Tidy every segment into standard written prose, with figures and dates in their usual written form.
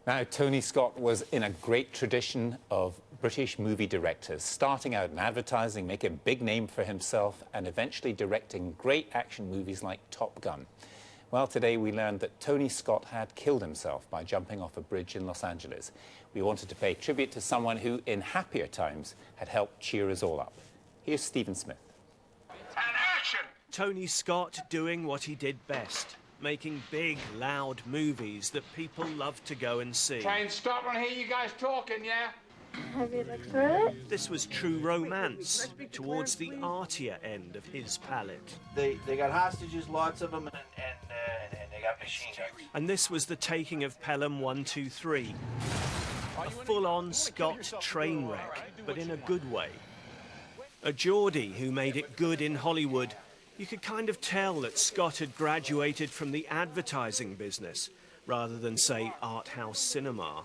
Now, Tony Scott was in a great tradition of British movie directors, starting out in advertising, making a big name for himself, and eventually directing great action movies like Top Gun. Well, today we learned that Tony Scott had killed himself by jumping off a bridge in Los Angeles. We wanted to pay tribute to someone who, in happier times, had helped cheer us all up. Here's Stephen Smith. And action! Tony Scott doing what he did best, making big, loud movies that people love to go and see. Try and stop and hear you guys talking, yeah? Have you looked through it? This was true romance, towards the artier end of his palette. They got hostages, lots of them, and they got machine guns. And this was the taking of Pelham 123. A full-on Scott train wreck, but in a good way. A Geordie who made it good in Hollywood. You could kind of tell that Scott had graduated from the advertising business, rather than, say, art house cinema.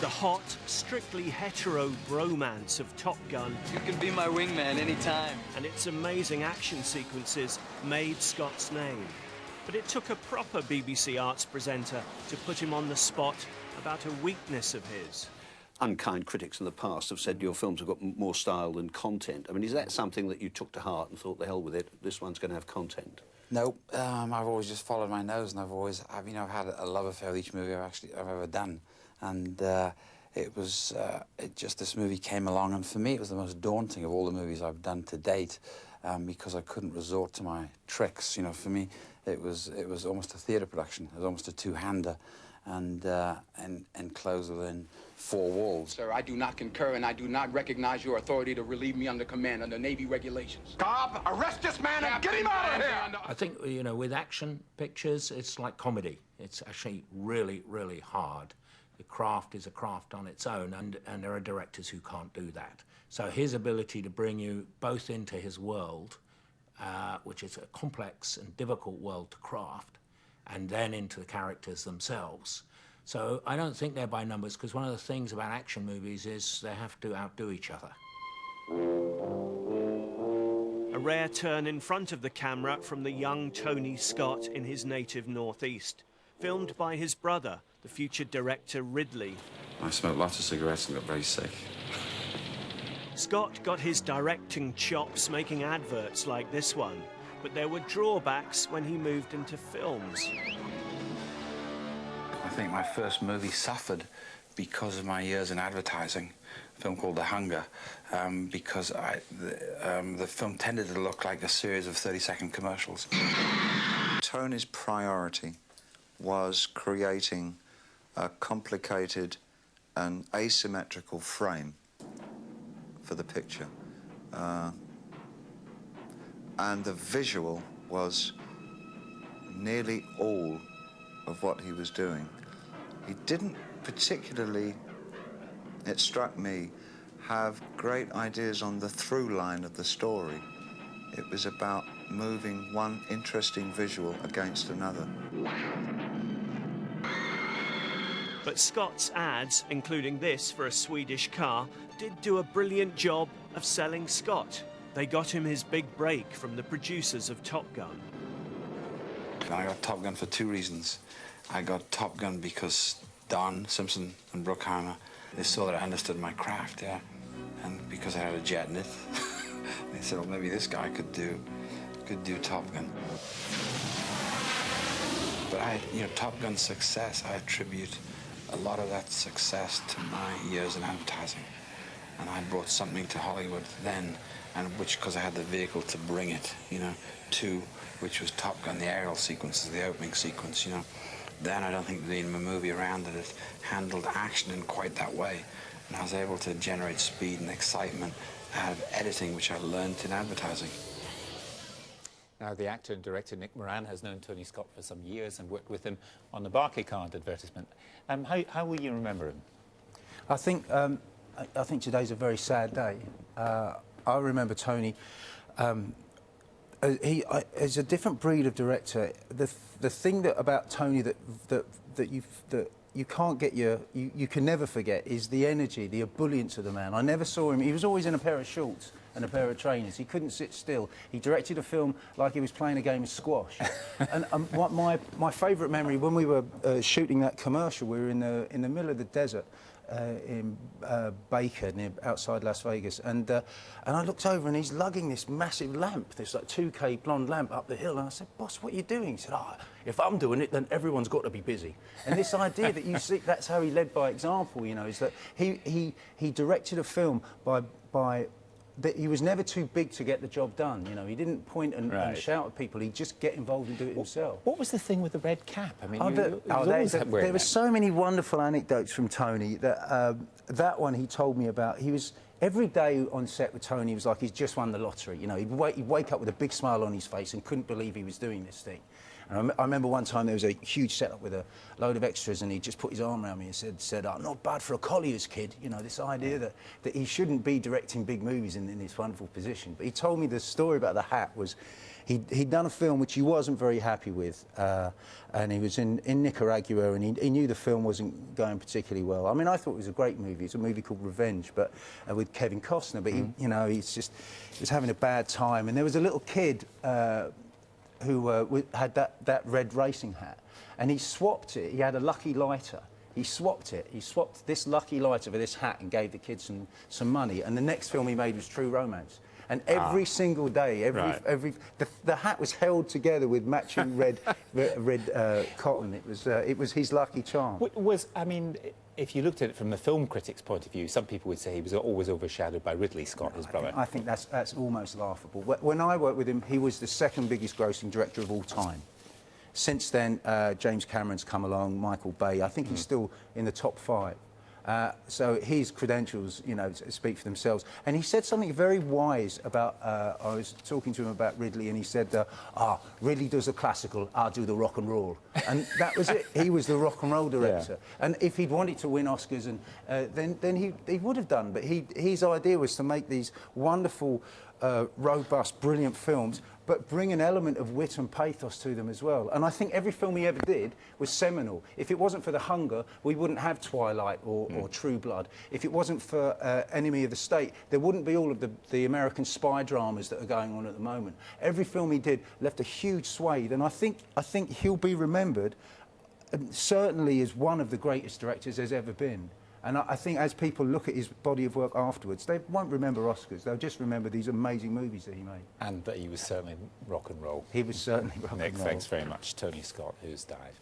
The hot, strictly hetero bromance of Top Gun. You can be my wingman anytime. And its amazing action sequences made Scott's name. But it took a proper BBC Arts presenter to put him on the spot about a weakness of his. Unkind critics in the past have said your films have got more style than content. I mean, is that something that you took to heart and thought, the hell with it, this one's going to have content? Nope. I've always just followed my nose, and I've had a love affair with each movie I've ever done, and this movie came along, and for me it was the most daunting of all the movies I've done to date, because I couldn't resort to my tricks. You know, for me it was almost a theatre production. It was almost a two-hander, and enclosed within four walls. Sir, I do not concur, and I do not recognize your authority to relieve me under command under Navy regulations. Cobb, arrest this man and get him out of here! I think, you know, with action pictures, it's like comedy. It's actually really, really hard. The craft is a craft on its own, and there are directors who can't do that. So his ability to bring you both into his world, which is a complex and difficult world to craft, and then into the characters themselves. So I don't think they're by numbers, because one of the things about action movies is they have to outdo each other. A rare turn in front of the camera from the young Tony Scott in his native northeast, filmed by his brother, the future director Ridley. I smoked lots of cigarettes and got very sick. Scott got his directing chops making adverts like this one, but there were drawbacks when he moved into films. I think my first movie suffered because of my years in advertising, a film called The Hunger, because the film tended to look like a series of 30-second commercials. Tony's priority was creating a complicated and asymmetrical frame for the picture. And the visual was nearly all of what he was doing. He didn't particularly, it struck me, have great ideas on the through line of the story. It was about moving one interesting visual against another. But Scott's ads, including this for a Swedish car, did do a brilliant job of selling Scott. They got him his big break from the producers of Top Gun. I got Top Gun for two reasons. I got Top Gun because Don Simpson and Bruckheimer, they saw that I understood my craft, yeah, and because I had a jet in it, they said, well, maybe this guy could do Top Gun. But Top Gun's success, I attribute a lot of that success to my years in advertising, and I brought something to Hollywood then, and because I had the vehicle to bring it, to which was Top Gun, the aerial sequences, the opening sequence, Then I don't think there'd been a movie around that had handled action in quite that way. And I was able to generate speed and excitement out of editing, which I learned in advertising. Now, the actor and director Nick Moran has known Tony Scott for some years and worked with him on the Barclaycard advertisement. How will you remember him? I think today's a very sad day. I remember Tony. He's a different breed of director. The thing about Tony that you can't get you can never forget is the energy, the ebullience of the man. I never saw him. He was always in a pair of shorts, and a pair of trainers. He couldn't sit still. He directed a film like he was playing a game of squash. And what my favourite memory, when we were shooting that commercial, we were in the middle of the desert in Baker, outside Las Vegas, and I looked over and he's lugging this massive lamp, this like 2K blonde lamp up the hill, and I said, "Boss, what are you doing?" He said, "Oh, if I'm doing it, then everyone's got to be busy." And this idea that you see, that's how he led by example, you know, is that he directed a film by that he was never too big to get the job done. You know, he didn't point and shout at people. He'd just get involved and do it himself. What was the thing with the red cap? I mean, there were so many wonderful anecdotes from Tony. That one he told me about. He was every day on set with Tony. He was like he's just won the lottery. You know, he'd wake up with a big smile on his face and couldn't believe he was doing this thing. And I remember one time there was a huge setup with a load of extras, and he just put his arm around me and said, "Oh, not bad for a Collier's kid." You know, this idea that he shouldn't be directing big movies in this wonderful position. But he told me the story about the hat was he'd done a film which he wasn't very happy with, and he was in Nicaragua, and he knew the film wasn't going particularly well. I mean, I thought it was a great movie. It's a movie called Revenge, but with Kevin Costner. But you know, he was having a bad time, and there was a little kid who had that red racing hat, and he swapped it. He had a Lucky lighter. He swapped it. He swapped this Lucky lighter for this hat and gave the kid some money. And the next film he made was True Romance. And every single day, the hat was held together with matching red cotton. It was his lucky charm. I mean, if you looked at it from the film critic's point of view, some people would say he was always overshadowed by Ridley Scott, his brother. I think that's almost laughable. When I worked with him, he was the second biggest grossing director of all time. Since then, James Cameron's come along, Michael Bay. I think he's still in the top 5. So his credentials, you know, speak for themselves. And he said something very wise about, I was talking to him about Ridley, and he said, Ridley does the classical, I'll do the rock and roll. And that was it. He was the rock and roll director. Yeah. And if he'd wanted to win Oscars, then he would have done. But his idea was to make these wonderful, robust, brilliant films, but bring an element of wit and pathos to them as well. And I think every film he ever did was seminal. If it wasn't for The Hunger, we wouldn't have Twilight or True Blood. If it wasn't for Enemy of the State, there wouldn't be all of the American spy dramas that are going on at the moment. Every film he did left a huge swathe, and I think he'll be remembered certainly as one of the greatest directors there's ever been. And I think as people look at his body of work afterwards, they won't remember Oscars. They'll just remember these amazing movies that he made. And that he was certainly rock and roll. He was certainly rock and roll. Nick, thanks very much. Tony Scott, who's died.